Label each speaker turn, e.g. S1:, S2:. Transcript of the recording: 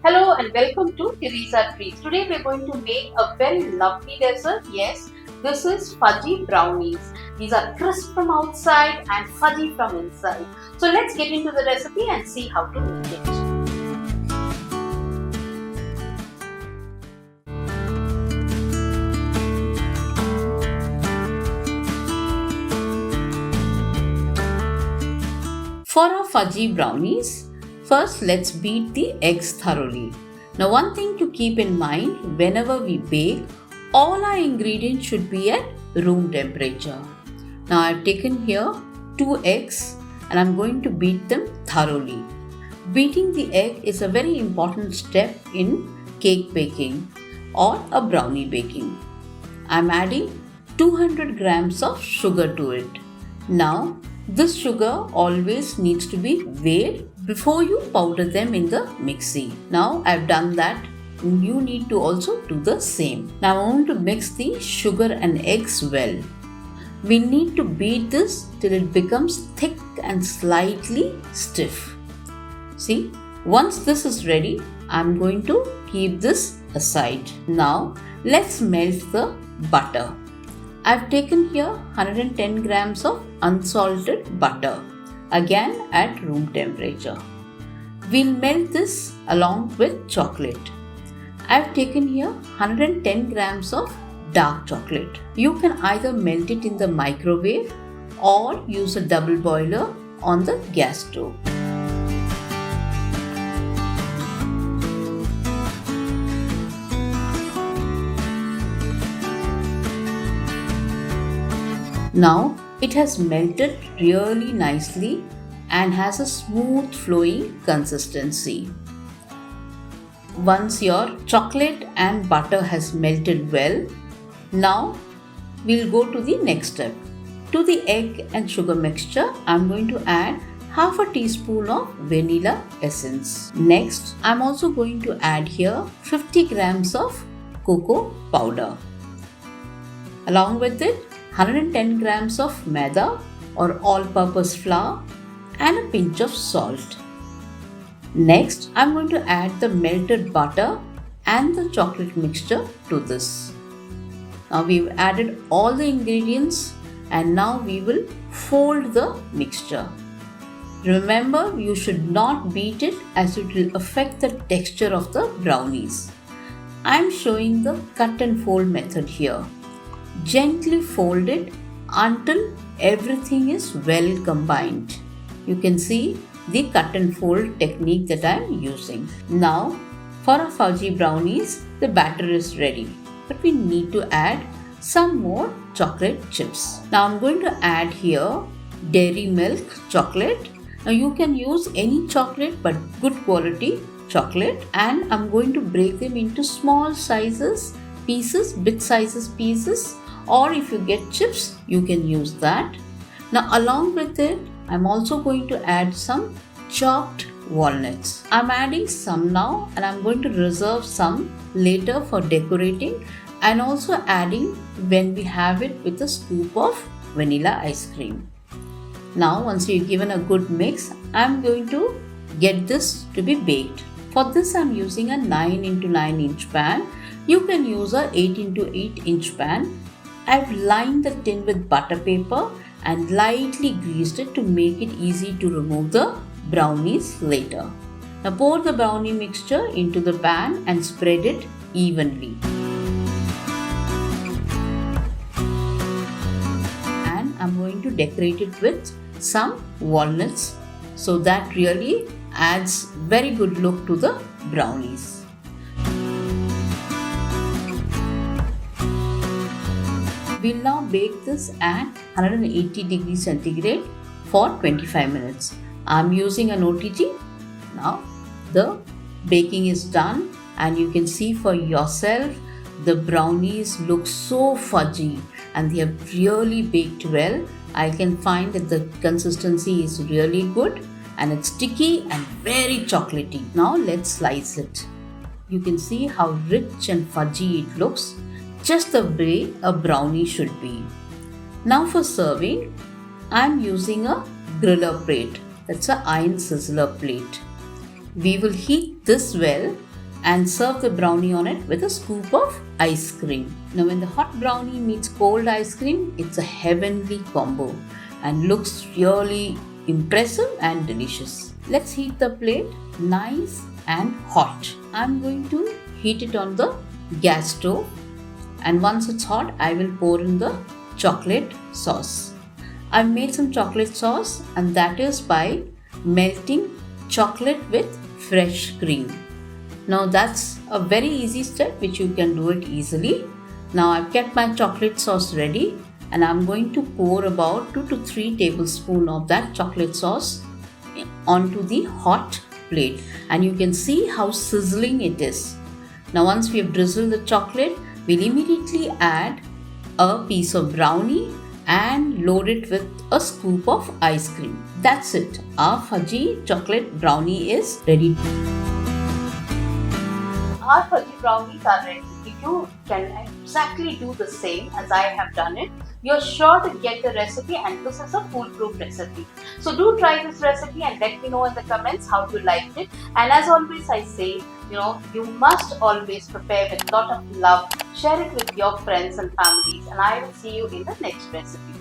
S1: Hello and welcome to Teresa Treats. Today we are going to make a very lovely dessert. Yes, this is fudgy brownies. These are crisp from outside and fudgy from inside. So let's get into the recipe and see how to make it. For our fudgy brownies, first let's beat the eggs thoroughly. Now one thing to keep in mind, whenever we bake, all our ingredients should be at room temperature. Now I've taken here 2 eggs and I'm going to beat them thoroughly. Beating the egg is a very important step in cake baking or a brownie baking. I'm adding 200 grams of sugar to it. Now this sugar always needs to be weighed before you powder them in the mixie. Now I've done that. You need to also do the same. Now I'm going to mix the sugar and eggs well. We need to beat this till it becomes thick and slightly stiff. See, once this is ready, I'm going to keep this aside. Now let's melt the butter. I've taken here 110 grams of unsalted butter, again at room temperature. We'll melt this along with chocolate. I've taken here 110 grams of dark chocolate. You can either melt it in the microwave or use a double boiler on the gas stove. Now it has melted really nicely and has a smooth flowing consistency. Once your chocolate and butter has melted well, now we'll go to the next step. To the egg and sugar mixture, I'm going to add half a teaspoon of vanilla essence. Next, I'm also going to add here 50 grams of cocoa powder. Along with it, 110 grams of Maida or all-purpose flour and a pinch of salt. Next, I'm going to add the melted butter and the chocolate mixture to this. Now we've added all the ingredients and now we will fold the mixture. Remember, you should not beat it as it will affect the texture of the brownies. I'm showing the cut and fold method here. Gently fold it until everything is well combined. You can see the cut and fold technique that I am using. Now for our fudgy brownies, the batter is ready, but we need to add some more chocolate chips. Now I'm going to add here dairy milk chocolate. Now you can use any chocolate but good quality chocolate, and I'm going to break them into small sizes pieces, bit sizes pieces, or if you get chips, you can use that. Now along with it, I'm also going to add some chopped walnuts. I'm adding some now and I'm going to reserve some later for decorating and also adding when we have it with a scoop of vanilla ice cream. Now once you've given a good mix, I'm going to get this to be baked. For this I'm using a 9 into 9 inch pan. You can use a 8 into 8 inch pan. I've lined the tin with butter paper and lightly greased it to make it easy to remove the brownies later. Now pour the brownie mixture into the pan and spread it evenly. And I'm going to decorate it with some walnuts so that really adds very good look to the brownies. We'll now bake this at 180 degrees centigrade for 25 minutes. I'm using an OTG. Now the baking is done and you can see for yourself the brownies look so fudgy and they have really baked well. I can find that the consistency is really good and it's sticky and very chocolatey. Now let's slice it. You can see how rich and fudgy it looks, just the way a brownie should be. Now for serving, I am using a griller plate. That's an iron sizzler plate. We will heat this well and serve the brownie on it with a scoop of ice cream. Now when the hot brownie meets cold ice cream, it's a heavenly combo and looks really impressive and delicious. Let's heat the plate nice and hot. I'm going to heat it on the gas stove, and once it's hot, I will pour in the chocolate sauce. I've made some chocolate sauce, and that is by melting chocolate with fresh cream. Now that's a very easy step which you can do it easily. Now I've kept my chocolate sauce ready, and I'm going to pour about 2 to 3 tablespoons of that chocolate sauce onto the hot plate, and you can see how sizzling it is. Now once we have drizzled the chocolate, we'll immediately add a piece of brownie and load it with a scoop of ice cream. That's it. Our fudgy chocolate brownie is ready. Our fudgy brownies are ready. If you can exactly do the same as I have done it, you're sure to get the recipe, and this is a foolproof recipe. So do try this recipe and let me know in the comments how you liked it. And as always I say, you must always prepare with a lot of love. Share it with your friends and families, and I will see you in the next recipe.